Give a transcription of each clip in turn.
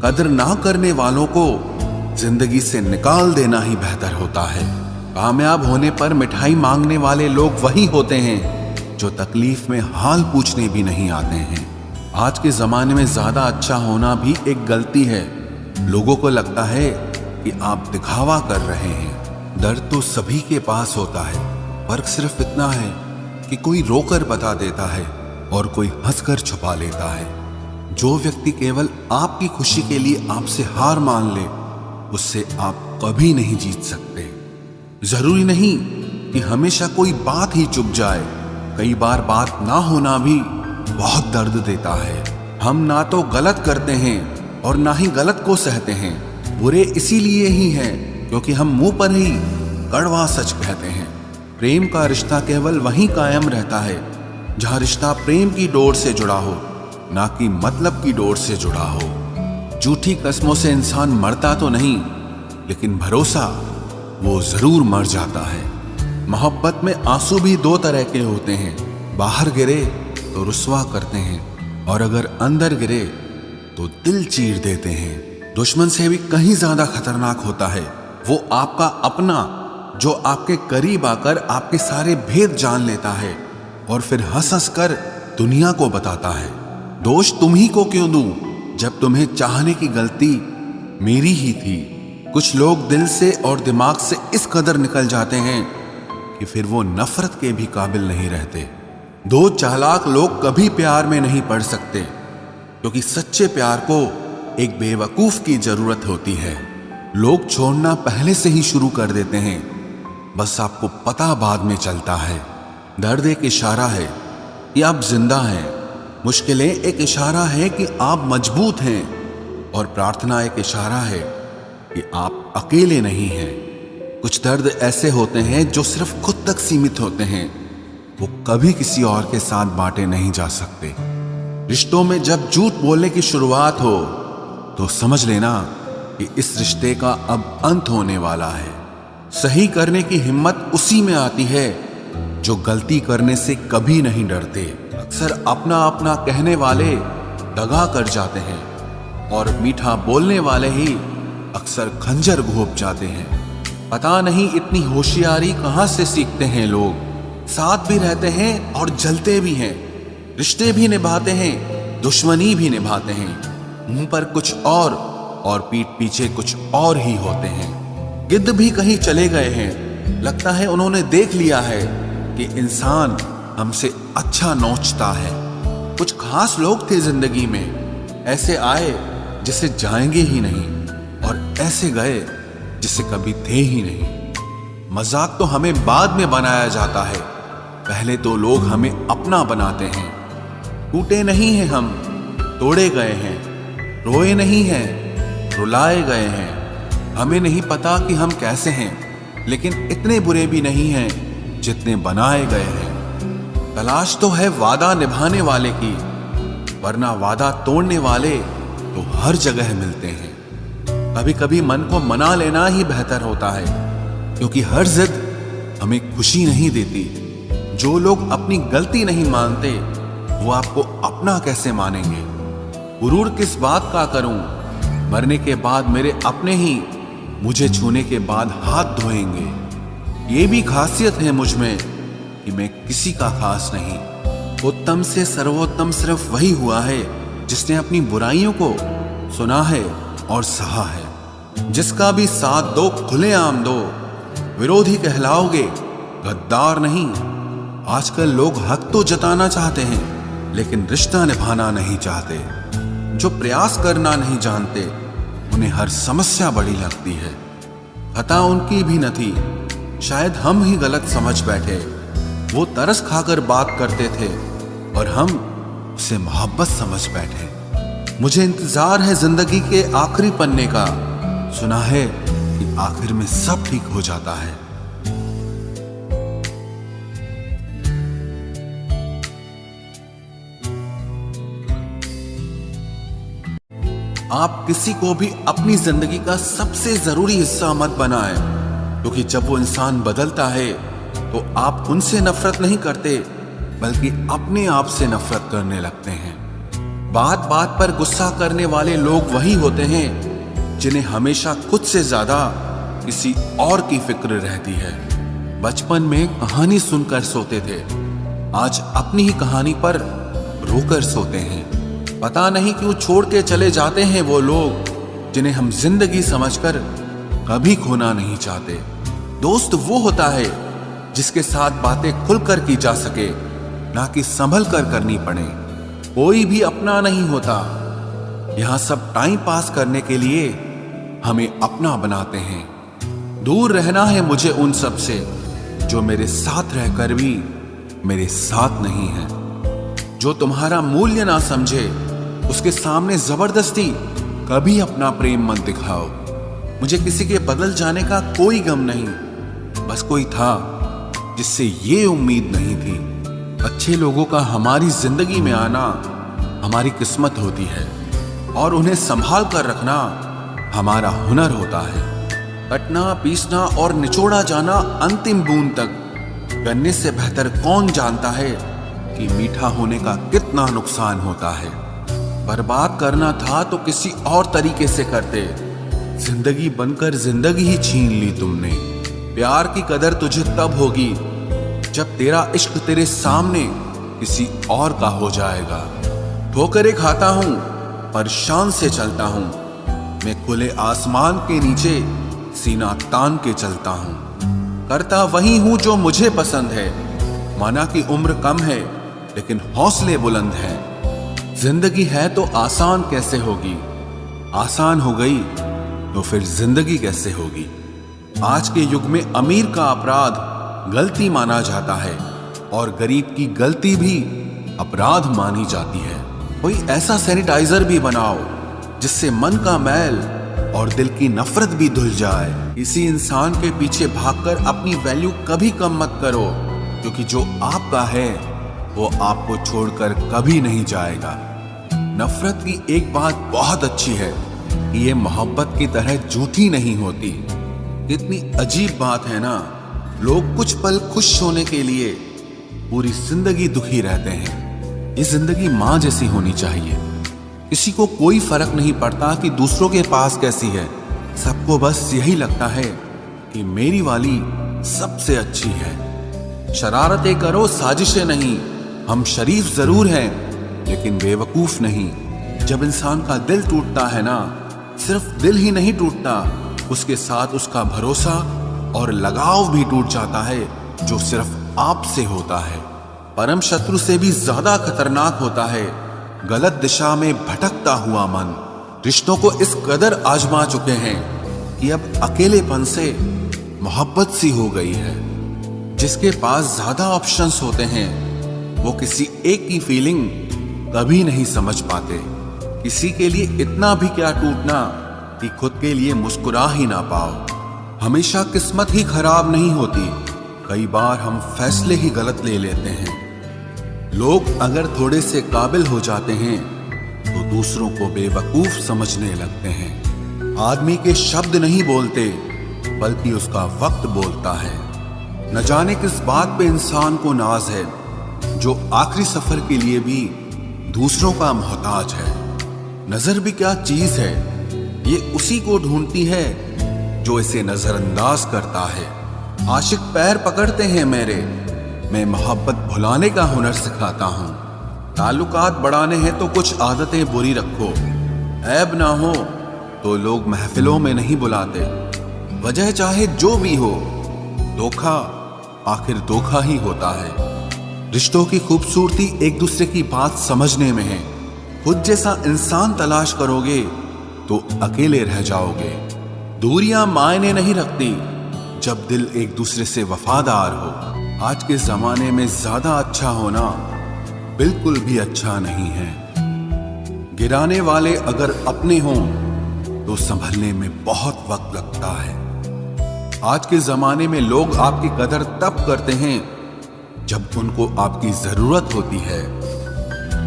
कदर ना करने वालों को जिंदगी से निकाल देना ही बेहतर होता है। कामयाब होने पर मिठाई मांगने वाले लोग वही होते हैं जो तकलीफ में हाल पूछने भी नहीं आते हैं। आज के जमाने में ज्यादा अच्छा होना भी एक गलती है। लोगों को लगता है कि आप दिखावा कर रहे हैं। दर्द तो सभी के पास होता है, फर्क सिर्फ इतना है कि कोई रोकर बता देता है और कोई हंसकर छुपा लेता है। जो व्यक्ति केवल आपकी खुशी के लिए आपसे हार मान ले, उससे आप कभी नहीं जीत सकते। जरूरी नहीं कि हमेशा कोई बात ही चुप जाए, कई बार बात ना होना भी बहुत दर्द देता है। हम ना तो गलत करते हैं और ना ही गलत को सहते हैं। बुरे इसीलिए ही हैं क्योंकि हम मुंह पर ही कड़वा सच कहते हैं। प्रेम का रिश्ता केवल वहीं कायम रहता है जहां रिश्ता प्रेम की डोर से जुड़ा हो, ना कि मतलब की डोर से जुड़ा हो। झूठी कस्मों से इंसान मरता तो नहीं, लेकिन भरोसा वो जरूर मर जाता है। मोहब्बत में आंसू भी दो तरह के होते हैं, बाहर गिरे तो रुस्वा करते हैं और अगर अंदर गिरे तो दिल चीर देते हैं। दुश्मन से भी कहीं ज्यादा खतरनाक होता है वो आपका अपना, जो आपके करीब आकर आपके सारे भेद जान लेता है और फिर हंस हंस कर दुनिया को बताता है। दोष तुम ही को क्यों दूं जब तुम्हें चाहने की गलती मेरी ही थी। कुछ लोग दिल से और दिमाग से इस कदर निकल जाते हैं कि फिर वो नफरत के भी काबिल नहीं रहते। दो चालाक लोग कभी प्यार में नहीं पड़ सकते, क्योंकि सच्चे प्यार को एक बेवकूफ की जरूरत होती है। लोग छोड़ना पहले से ही शुरू कर देते हैं, बस आपको पता बाद में चलता है। दर्द एक इशारा है कि आप जिंदा हैं, मुश्किलें एक इशारा है कि आप मजबूत हैं, और प्रार्थना एक इशारा है कि आप अकेले नहीं हैं। कुछ दर्द ऐसे होते हैं जो सिर्फ खुद तक सीमित होते हैं, वो कभी किसी और के साथ बांटे नहीं जा सकते। रिश्तों में जब झूठ बोलने की शुरुआत हो तो समझ लेना कि इस रिश्ते का अब अंत होने वाला है। सही करने की हिम्मत उसी में आती है जो गलती करने से कभी नहीं डरते। अक्सर अपना अपना कहने वाले दगा कर जाते हैं और मीठा बोलने वाले ही अक्सर खंजर घोंप जाते हैं। पता नहीं इतनी होशियारी कहां से सीखते हैं लोग। साथ भी रहते हैं और जलते भी हैं, रिश्ते भी निभाते हैं, दुश्मनी भी निभाते हैं। मुंह पर कुछ और पीठ पीछे कुछ और ही होते हैं। गिद्ध भी कहीं चले गए हैं, लगता है उन्होंने देख लिया है कि इंसान हमसे अच्छा नोचता है। कुछ खास लोग थे जिंदगी में, ऐसे आए जिसे जाएंगे ही नहीं और ऐसे गए जिसे कभी थे ही नहीं। मजाक तो हमें बाद में बनाया जाता है, पहले तो लोग हमें अपना बनाते हैं। टूटे नहीं हैं हम, तोड़े गए हैं। रोए नहीं हैं, रुलाए गए हैं। हमें नहीं पता कि हम कैसे हैं, लेकिन इतने बुरे भी नहीं हैं जितने बनाए गए हैं। तलाश तो है वादा निभाने वाले की, वरना वादा तोड़ने वाले तो हर जगह मिलते हैं। कभी कभी मन को मना लेना ही बेहतर होता है, क्योंकि हर जिद हमें खुशी नहीं देती। जो लोग अपनी गलती नहीं मानते वो आपको अपना कैसे मानेंगे। गुरूर किस बात का करूं, मरने के बाद मेरे अपने ही मुझे छूने के बाद हाथ धोएंगे। ये भी खासियत है मुझ में कि मैं किसी का खास नहीं। उत्तम से सर्वोत्तम सिर्फ वही हुआ है जिसने अपनी बुराइयों को सुना है और सहा है। जिसका भी साथ दो खुलेआम दो, विरोधी कहलाओगे, गद्दार नहीं। आजकल लोग हक तो जताना चाहते हैं, लेकिन रिश्ता निभाना नहीं चाहते। जो प्रयास करना नहीं जानते उन्हें हर समस्या बड़ी लगती है। खता उनकी भी न थी, शायद हम ही गलत समझ बैठे। वो तरस खाकर बात करते थे और हम उसे मोहब्बत समझ बैठे। मुझे इंतजार है जिंदगी के आखिरी पन्ने का, सुना है कि आखिर में सब ठीक हो जाता है। आप किसी को भी अपनी जिंदगी का सबसे जरूरी हिस्सा मत बनाएं, क्योंकि जब वो इंसान बदलता है तो आप उनसे नफरत नहीं करते, बल्कि अपने आप से नफरत करने लगते हैं। बात बात पर गुस्सा करने वाले लोग वही होते हैं जिन्हें हमेशा खुद से ज्यादा किसी और की फिक्र रहती है। बचपन में कहानी सुनकर सोते थे, आज अपनी ही कहानी पर रोकर सोते हैं। पता नहीं क्यों छोड़ के चले जाते हैं वो लोग जिन्हें हम जिंदगी समझकर कभी खोना नहीं चाहते। दोस्त वो होता है जिसके साथ बातें खुलकर की जा सके, ना कि संभल कर करनी पड़े। कोई भी अपना नहीं होता, यहां सब टाइम पास करने के लिए हमें अपना बनाते हैं। दूर रहना है मुझे उन सब से जो मेरे साथ रहकर भी मेरे साथ नहीं है। जो तुम्हारा मूल्य ना समझे उसके सामने जबरदस्ती कभी अपना प्रेम मत दिखाओ। मुझे किसी के बदल जाने का कोई गम नहीं, बस कोई था जिससे ये उम्मीद नहीं थी। अच्छे लोगों का हमारी जिंदगी में आना हमारी किस्मत होती है और उन्हें संभाल कर रखना हमारा हुनर होता है। कटना, पीसना और निचोड़ा जाना अंतिम बूंद तक करने से बेहतर कौन जानता है कि मीठा होने का कितना नुकसान होता है। बर्बाद करना था तो किसी और तरीके से करते, जिंदगी बनकर जिंदगी ही छीन ली तुमने। प्यार की कदर तुझे तब होगी जब तेरा इश्क तेरे सामने किसी और का हो जाएगा। ठोकरें खाता हूं पर शान से चलता हूं, मैं खुले आसमान के नीचे सीना तान के चलता हूं। करता वही हूं जो मुझे पसंद है, माना कि उम्र कम है लेकिन हौसले बुलंद हैं। जिंदगी है तो आसान कैसे होगी, आसान हो गई तो फिर जिंदगी कैसे होगी। आज के युग में अमीर का अपराध गलती माना जाता है और गरीब की गलती भी अपराध मानी जाती है। कोई ऐसा सैनिटाइजर भी बनाओ जिससे मन का मैल और दिल की नफरत भी धुल जाए। इसी इंसान के पीछे भागकर अपनी वैल्यू कभी कम मत करो, क्योंकि जो आपका है वो आपको छोड़कर कभी नहीं जाएगा। नफरत की एक बात बहुत अच्छी है कि ये मोहब्बत की तरह झूठी नहीं होती। कितनी अजीब बात है ना, लोग कुछ पल खुश होने के लिए पूरी जिंदगी दुखी रहते हैं। ये जिंदगी माँ जैसी होनी चाहिए। किसी को कोई फर्क नहीं पड़ता कि दूसरों के पास कैसी है, सबको बस यही लगता है कि मेरी वाली सबसे अच्छी है। शरारतें करो, साजिशें नहीं। हम शरीफ जरूर हैं लेकिन बेवकूफ नहीं। जब इंसान का दिल टूटता है ना, सिर्फ दिल ही नहीं टूटता, उसके साथ उसका भरोसा और लगाव भी टूट जाता है जो सिर्फ आपसे होता है। परम शत्रु से भी ज्यादा खतरनाक होता है गलत दिशा में भटकता हुआ मन। रिश्तों को इस कदर आजमा चुके हैं कि अब अकेलेपन से मोहब्बत सी हो गई है। जिसके पास ज्यादा ऑप्शंस होते हैं वो किसी एक की फीलिंग कभी नहीं समझ पाते। किसी के लिए इतना भी क्या टूटना कि खुद के लिए मुस्कुरा ही ना पाओ। हमेशा किस्मत ही खराब नहीं होती, कई बार हम फैसले ही गलत ले लेते हैं। लोग अगर थोड़े से काबिल हो जाते हैं तो दूसरों को बेवकूफ समझने लगते हैं। आदमी के शब्द नहीं बोलते बल्कि उसका वक्त बोलता है। न जाने किस बात पे इंसान को नाज है जो आखिरी सफर के लिए भी दूसरों का मोहताज है। नजर भी क्या चीज है, ये उसी को ढूंढती है जो इसे नजरअंदाज करता है। आशिक पैर पकड़ते हैं मेरे, मैं मोहब्बत भुलाने का हुनर सिखाता हूं। ताल्लुकात बढ़ाने हैं तो कुछ आदतें बुरी रखो, ऐब ना हो तो लोग महफिलों में नहीं बुलाते। वजह चाहे जो भी हो, धोखा आखिर धोखा ही होता है। रिश्तों की खूबसूरती एक दूसरे की बात समझने में है। खुद जैसा इंसान तलाश करोगे तो अकेले रह जाओगे। दूरियां मायने नहीं रखती जब दिल एक दूसरे से वफादार हो। आज के जमाने में ज्यादा अच्छा होना बिल्कुल भी अच्छा नहीं है। गिराने वाले अगर अपने हों तो संभलने में बहुत वक्त लगता है। आज के जमाने में लोग आपकी कदर तब करते हैं जब उनको आपकी जरूरत होती है।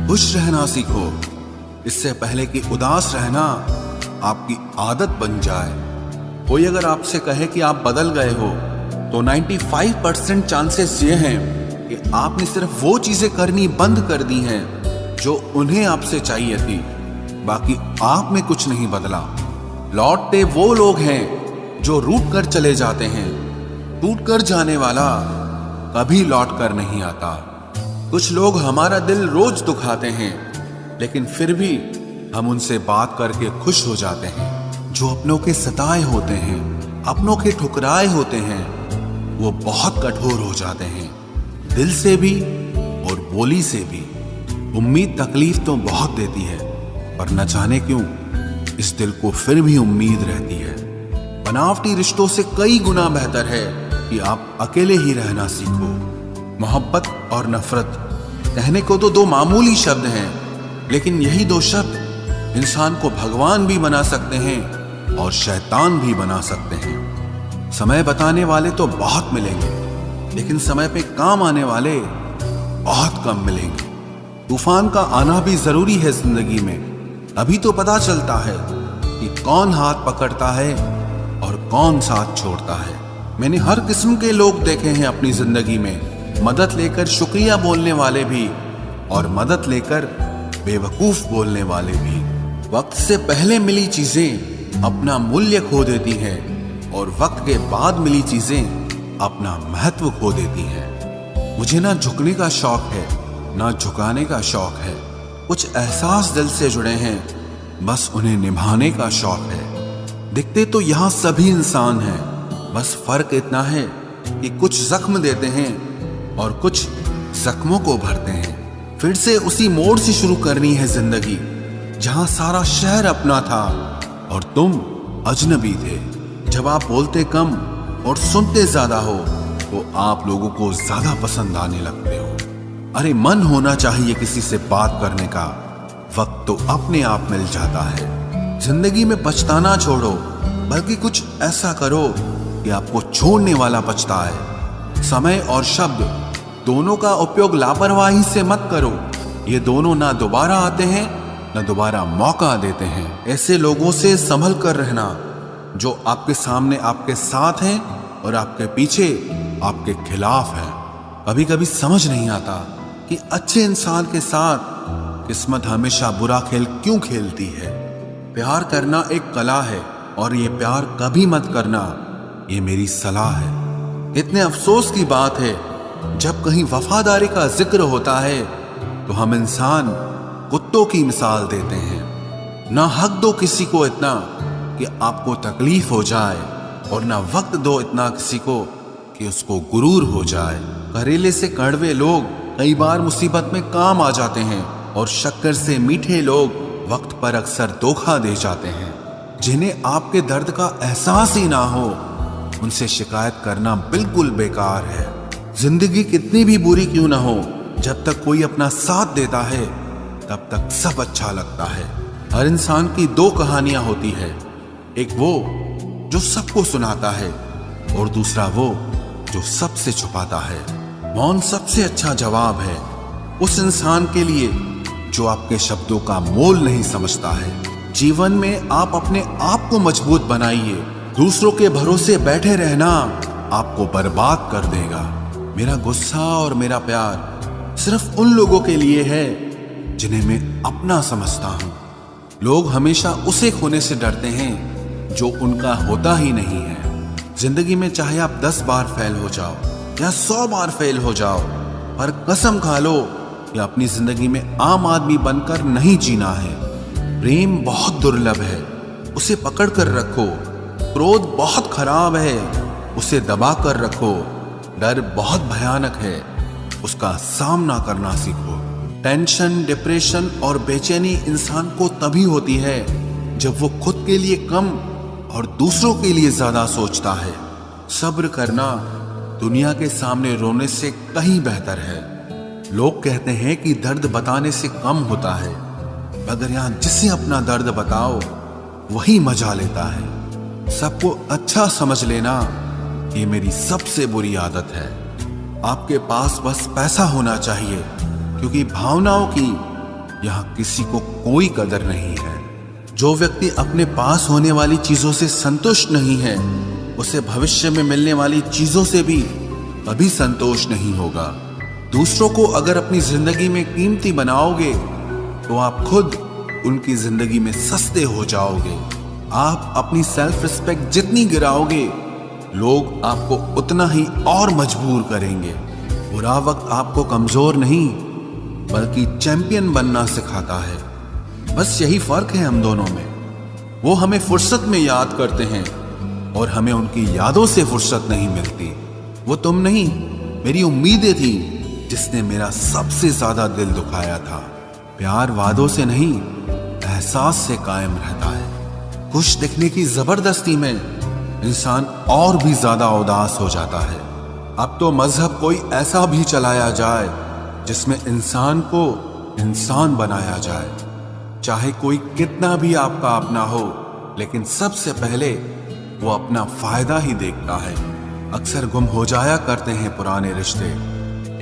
खुश रहना सीखो, इससे पहले कि उदास रहना आपकी आदत बन जाए। कोई अगर आपसे कहे कि आप बदल गए हो तो 95% चांसेस ये हैं कि आपने सिर्फ वो चीजें करनी बंद कर दी हैं जो उन्हें आपसे चाहिए थी। बाकी आप में कुछ नहीं बदला। लौटते वो लोग हैं जो रूठ कर चले जाते हैं। टूट कर जाने वाला कभी लौट कर नहीं आता। कुछ लोग हमारा दिल रोज दुखाते हैं, लेकिन फिर भी हम उनसे बात करके खुश हो जाते हैं। जो अपनों के सताए होते हैं, अपनों के ठुकराए होते हैं, वो बहुत कठोर हो जाते हैं, दिल से भी और बोली से भी। उम्मीद तकलीफ तो बहुत देती है, पर न जाने क्यों इस दिल को फिर भी उम्मीद रहती है। बनावटी रिश्तों से कई गुना बेहतर है कि आप अकेले ही रहना सीखो। मोहब्बत और नफरत कहने को तो दो मामूली शब्द हैं, लेकिन यही दो शब्द इंसान को भगवान भी बना सकते हैं और शैतान भी बना सकते हैं। समय बताने वाले तो बहुत मिलेंगे, लेकिन समय पे काम आने वाले बहुत कम मिलेंगे। तूफान का आना भी जरूरी है जिंदगी में, अभी तो पता चलता है कि कौन हाथ पकड़ता है और कौन साथ छोड़ता है। मैंने हर किस्म के लोग देखे हैं अपनी जिंदगी में, मदद लेकर शुक्रिया बोलने वाले भी और मदद लेकर बेवकूफ बोलने वाले भी। वक्त से पहले मिली चीजें अपना मूल्य खो देती हैं और वक्त के बाद मिली चीजें अपना महत्व खो देती हैं। मुझे ना झुकने का शौक है, ना झुकाने का शौक है। कुछ एहसास दिल से जुड़े हैं, बस उन्हें निभाने का शौक है। दिखते तो यहाँ सभी इंसान हैं, बस फर्क इतना है कि कुछ जख्म देते हैं और कुछ जख्मों को भरते हैं। फिर से उसी मोड़ से शुरू करनी है जिंदगी, जहाँ सारा शहर अपना था और तुम अजनबी थे। जब आप बोलते कम और सुनते ज्यादा हो, तो आप लोगों को ज्यादा पसंद आने लगते हो। अरे मन होना चाहिए किसी से बात करने का, वक्त तो अपने आप मिल जाता है। जिंदगी में पछताना छोड़ो, बल्कि कुछ ऐसा करो कि आपको छोड़ने वाला पछताए। समय और शब्द दोनों का उपयोग लापरवाही से मत करो, ये दोनों ना दोबारा आते हैं ना दोबारा मौका देते हैं। ऐसे लोगों से संभल कर रहना जो आपके सामने आपके साथ हैं और आपके पीछे आपके खिलाफ हैं। कभी कभी समझ नहीं आता कि अच्छे इंसान के साथ किस्मत हमेशा बुरा खेल क्यों खेलती है। प्यार करना एक कला है और ये प्यार कभी मत करना, ये मेरी सलाह है। इतने अफसोस की बात है, जब कहीं वफादारी का जिक्र होता है तो हम इंसान कुत्तों की मिसाल देते हैं। ना हक दो किसी को इतना कि आपको तकलीफ हो जाए, और ना वक्त दो इतना किसी को कि उसको गुरूर हो जाए। करेले से कड़वे लोग कई बार मुसीबत में काम आ जाते हैं, और शक्कर से मीठे लोग वक्त पर अक्सर धोखा दे जाते हैं। जिन्हें आपके दर्द का एहसास ही ना हो, उनसे शिकायत करना बिल्कुल बेकार है। जिंदगी कितनी भी बुरी क्यों ना हो, जब तक कोई अपना साथ देता है तब तक सब अच्छा लगता है। हर इंसान की दो कहानियां होती है, एक वो जो सबको सुनाता है और दूसरा वो जो सबसे छुपाता है। मौन सबसे अच्छा जवाब है उस इंसान के लिए जो आपके शब्दों का मोल नहीं समझता है। जीवन में आप अपने आप को मजबूत बनाइए, दूसरों के भरोसे बैठे रहना आपको बर्बाद कर देगा। मेरा गुस्सा और मेरा प्यार सिर्फ उन लोगों के लिए है जिन्हें मैं अपना समझता हूँ। लोग हमेशा उसे खोने से डरते हैं जो उनका होता ही नहीं है। जिंदगी में चाहे आप 10 बार फेल हो जाओ या 100 बार फेल हो जाओ, पर कसम खा लो कि अपनी जिंदगी में आम आदमी बनकर नहीं जीना है। प्रेम बहुत दुर्लभ है, उसे पकड़ कर रखो। क्रोध बहुत खराब है, उसे दबा कर रखो। डर बहुत भयानक है, उसका सामना करना सीखो। टेंशन, डिप्रेशन और बेचैनी इंसान को तभी होती है जब वो खुद के लिए कम और दूसरों के लिए ज्यादा सोचता है। सब्र करना दुनिया के सामने रोने से कहीं बेहतर है। लोग कहते हैं कि दर्द बताने से कम होता है, मगर यहाँ जिसे अपना दर्द बताओ वही मजा लेता है। सबको अच्छा समझ लेना ये मेरी सबसे बुरी आदत है। आपके पास बस पैसा होना चाहिए, क्योंकि भावनाओं की यहाँ किसी को कोई कदर नहीं है। जो व्यक्ति अपने पास होने वाली चीजों से संतुष्ट नहीं है, उसे भविष्य में मिलने वाली चीजों से भी कभी संतोष नहीं होगा। दूसरों को अगर अपनी जिंदगी में कीमती बनाओगे तो आप खुद उनकी जिंदगी में सस्ते हो जाओगे। आप अपनी सेल्फ रिस्पेक्ट जितनी गिराओगे, लोग आपको उतना ही और मजबूर करेंगे। बुरा वक्त आपको कमजोर नहीं बल्कि चैंपियन बनना सिखाता है। बस यही फर्क है हम दोनों में। वो हमें फुर्सत में याद करते हैं और हमें उनकी यादों से फुर्सत नहीं मिलती। वो तुम नहीं, मेरी उम्मीदें थी जिसने मेरा सबसे ज्यादा दिल दुखाया था। प्यार वादों से नहीं, एहसास से कायम रहता है। खुश दिखने की जबरदस्ती में इंसान और भी ज्यादा उदास हो जाता है। अब तो मजहब कोई ऐसा भी चलाया जाए जिसमें इंसान को इंसान बनाया जाए। चाहे कोई कितना भी आपका अपना हो, लेकिन सबसे पहले वो अपना फायदा ही देखता है। अक्सर गुम हो जाया करते हैं पुराने रिश्ते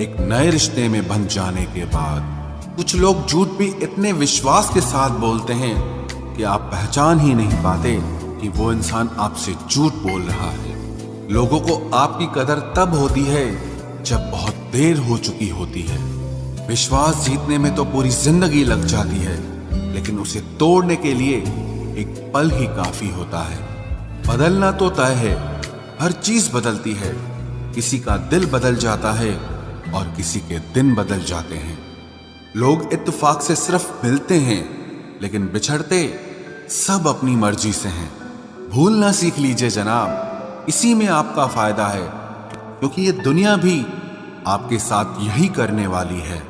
एक नए रिश्ते में बन जाने के बाद। कुछ लोग झूठ भी इतने विश्वास के साथ बोलते हैं कि आप पहचान ही नहीं पाते कि वो इंसान आपसे झूठ बोल रहा है। लोगों को आपकी कदर तब होती है जब बहुत देर हो चुकी होती है। विश्वास जीतने में तो पूरी जिंदगी लग जाती है, लेकिन उसे तोड़ने के लिए एक पल ही काफी होता है। बदलना तो तय है, हर चीज बदलती है। किसी का दिल बदल जाता है और किसी के दिन बदल जाते हैं। लोग इत्तेफाक से सिर्फ मिलते हैं, लेकिन बिछड़ते सब अपनी मर्जी से हैं। भूलना सीख लीजिए जनाब, इसी में आपका फायदा है, क्योंकि ये दुनिया भी आपके साथ यही करने वाली है।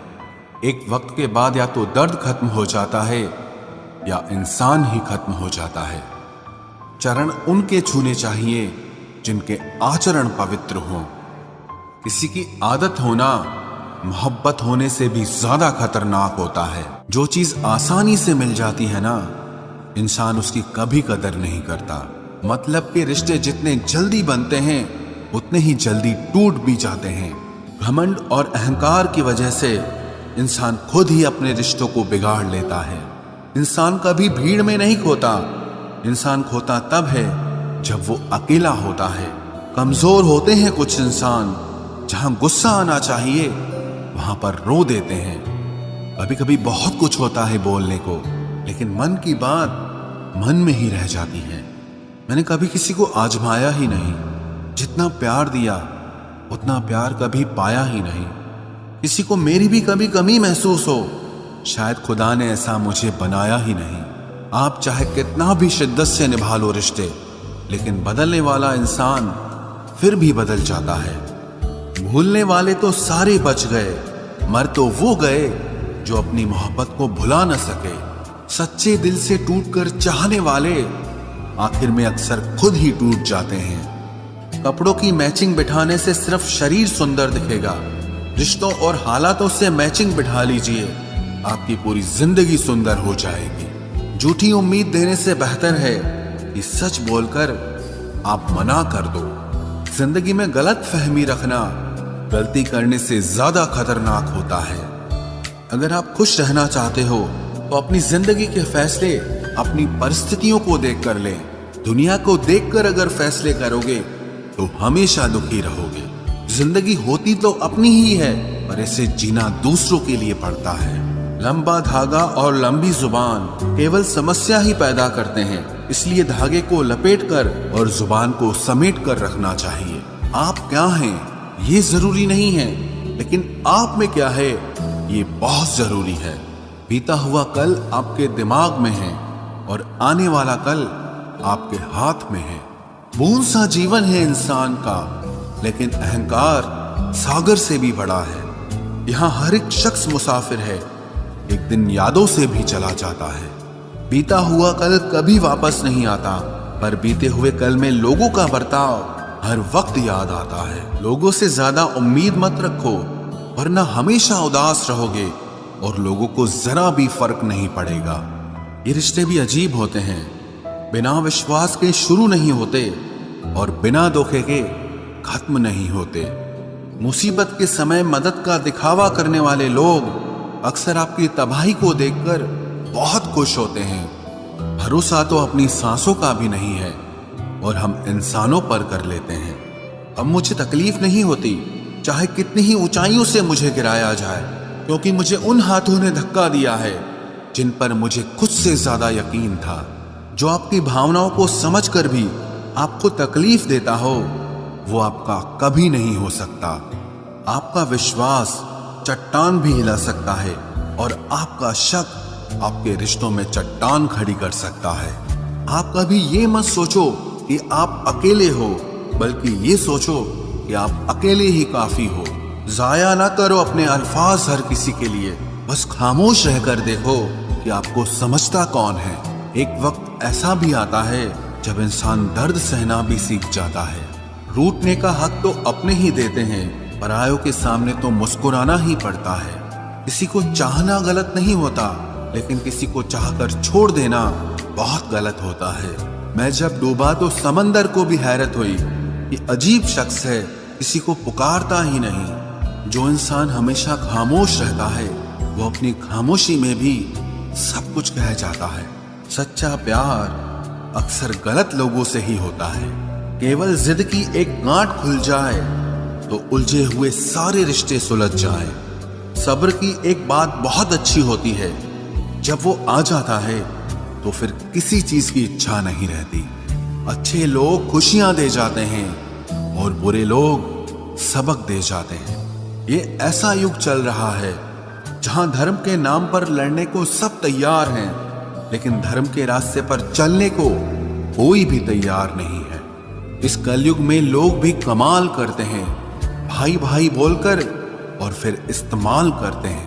एक वक्त के बाद या तो दर्द खत्म हो जाता है या इंसान ही खत्म हो जाता है। चरण उनके छूने चाहिए जिनके आचरण पवित्र हों। किसी की आदत होना मोहब्बत होने से भी ज्यादा खतरनाक होता है। जो चीज आसानी से मिल जाती है ना, इंसान उसकी कभी कदर नहीं करता। मतलब के रिश्ते जितने जल्दी बनते हैं उतने ही जल्दी टूट भी जाते हैं। घमंड और अहंकार की वजह से इंसान खुद ही अपने रिश्तों को बिगाड़ लेता है। इंसान कभी भीड़ में नहीं खोता, इंसान खोता तब है जब वो अकेला होता है। कमजोर होते हैं कुछ इंसान, जहां गुस्सा आना चाहिए वहां पर रो देते हैं। कभी कभी बहुत कुछ होता है बोलने को, लेकिन मन की बात मन में ही रह जाती है। मैंने कभी किसी को आजमाया ही नहीं। जितना प्यार दिया उतना प्यार कभी पाया ही नहीं। किसी को मेरी भी कभी कमी महसूस हो, शायद खुदा ने ऐसा मुझे बनाया ही नहीं। आप चाहे कितना भी शिद्दत से निभा लो रिश्ते, लेकिन बदलने वाला इंसान फिर भी बदल जाता है। भूलने वाले तो सारे बच गए, मर तो वो गए जो अपनी मोहब्बत को भुला न सके। सच्चे दिल से टूटकर चाहने वाले आखिर में अक्सर खुद ही टूट जाते हैं। कपड़ों की मैचिंग बिठाने से सिर्फ शरीर सुंदर दिखेगा। रिश्तों और हालातों से मैचिंग बिठा लीजिए, आपकी पूरी जिंदगी सुंदर हो जाएगी। झूठी उम्मीद देने से बेहतर है कि सच बोलकर आप मना कर दो। जिंदगी में गलत फहमी रखना गलती करने से ज्यादा खतरनाक होता है। अगर आप खुश रहना चाहते हो तो अपनी जिंदगी के फैसले अपनी परिस्थितियों को देखकर लें। दुनिया को देखकर अगर फैसले करोगे तो हमेशा दुखी रहोगे। जिंदगी होती तो अपनी ही है, पर इसे जीना दूसरों के लिए पड़ता है। लंबा धागा और लंबी जुबान केवल समस्या ही पैदा करते हैं, इसलिए धागे को लपेटकर और जुबान को समेट कर रखना चाहिए। आप क्या हैं ये जरूरी नहीं है, लेकिन आप में क्या है ये बहुत जरूरी है। बीता हुआ कल आपके दिमाग में है और आने वाला कल आपके हाथ में है। बूंद सा जीवन है इंसान का, लेकिन अहंकार सागर से भी बड़ा है। यहाँ हर एक शख्स मुसाफिर है, एक दिन यादों से भी चला जाता है। बीता हुआ कल कभी वापस नहीं आता, पर बीते हुए कल में लोगों का बर्ताव हर वक्त याद आता है। लोगों से ज्यादा उम्मीद मत रखो, वरना हमेशा उदास रहोगे और लोगों को जरा भी फर्क नहीं पड़ेगा। ये रिश्ते भी अजीब होते हैं, बिना विश्वास के शुरू नहीं होते और बिना धोखे के खत्म नहीं होते। मुसीबत के समय मदद का दिखावा करने वाले लोग अक्सर आपकी तबाही को देखकर बहुत खुश होते हैं। भरोसा तो अपनी सांसों का भी नहीं है और हम इंसानों पर कर लेते हैं। अब मुझे तकलीफ नहीं होती, चाहे कितनी ही ऊंचाइयों से मुझे गिराया जाए, क्योंकि मुझे उन हाथों ने धक्का दिया है जिन पर मुझे खुद से ज्यादा यकीन था। जो आपकी भावनाओं को समझकर भी आपको तकलीफ देता हो, वो आपका कभी नहीं हो सकता। आपका विश्वास चट्टान भी हिला सकता है और आपका शक आपके रिश्तों में चट्टान खड़ी कर सकता है। आप कभी ये मत सोचो कि आप अकेले हो, बल्कि ये सोचो कि आप अकेले ही काफी हो। जाया ना करो अपने अल्फाज हर किसी के लिए, बस खामोश रहकर देखो कि आपको समझता कौन है। एक वक्त ऐसा भी आता है जब इंसान दर्द सहना भी सीख जाता है। रूठने का हक तो अपने ही देते हैं, परायों के सामने तो मुस्कुराना ही पड़ता है। किसी को चाहना गलत नहीं होता, लेकिन किसी को चाहकर छोड़ देना बहुत गलत होता है। मैं जब डूबा तो समंदर को भी हैरत हुई कि अजीब शख्स है, किसी को पुकारता ही नहीं। जो इंसान हमेशा खामोश रहता है, वो अपनी खामोशी में भी सब कुछ कह जाता है। सच्चा प्यार अक्सर गलत लोगों से ही होता है। केवल जिद की एक गांठ खुल जाए तो उलझे हुए सारे रिश्ते सुलझ जाएं। सब्र की एक बात बहुत अच्छी होती है, जब वो आ जाता है तो फिर किसी चीज की इच्छा नहीं रहती। अच्छे लोग खुशियां दे जाते हैं और बुरे लोग सबक दे जाते हैं। ये ऐसा युग चल रहा है जहां धर्म के नाम पर लड़ने को सब तैयार हैं, लेकिन धर्म के रास्ते पर चलने को कोई भी तैयार नहीं है। इस कलयुग में लोग भी कमाल करते हैं, भाई भाई बोलकर और फिर इस्तेमाल करते हैं।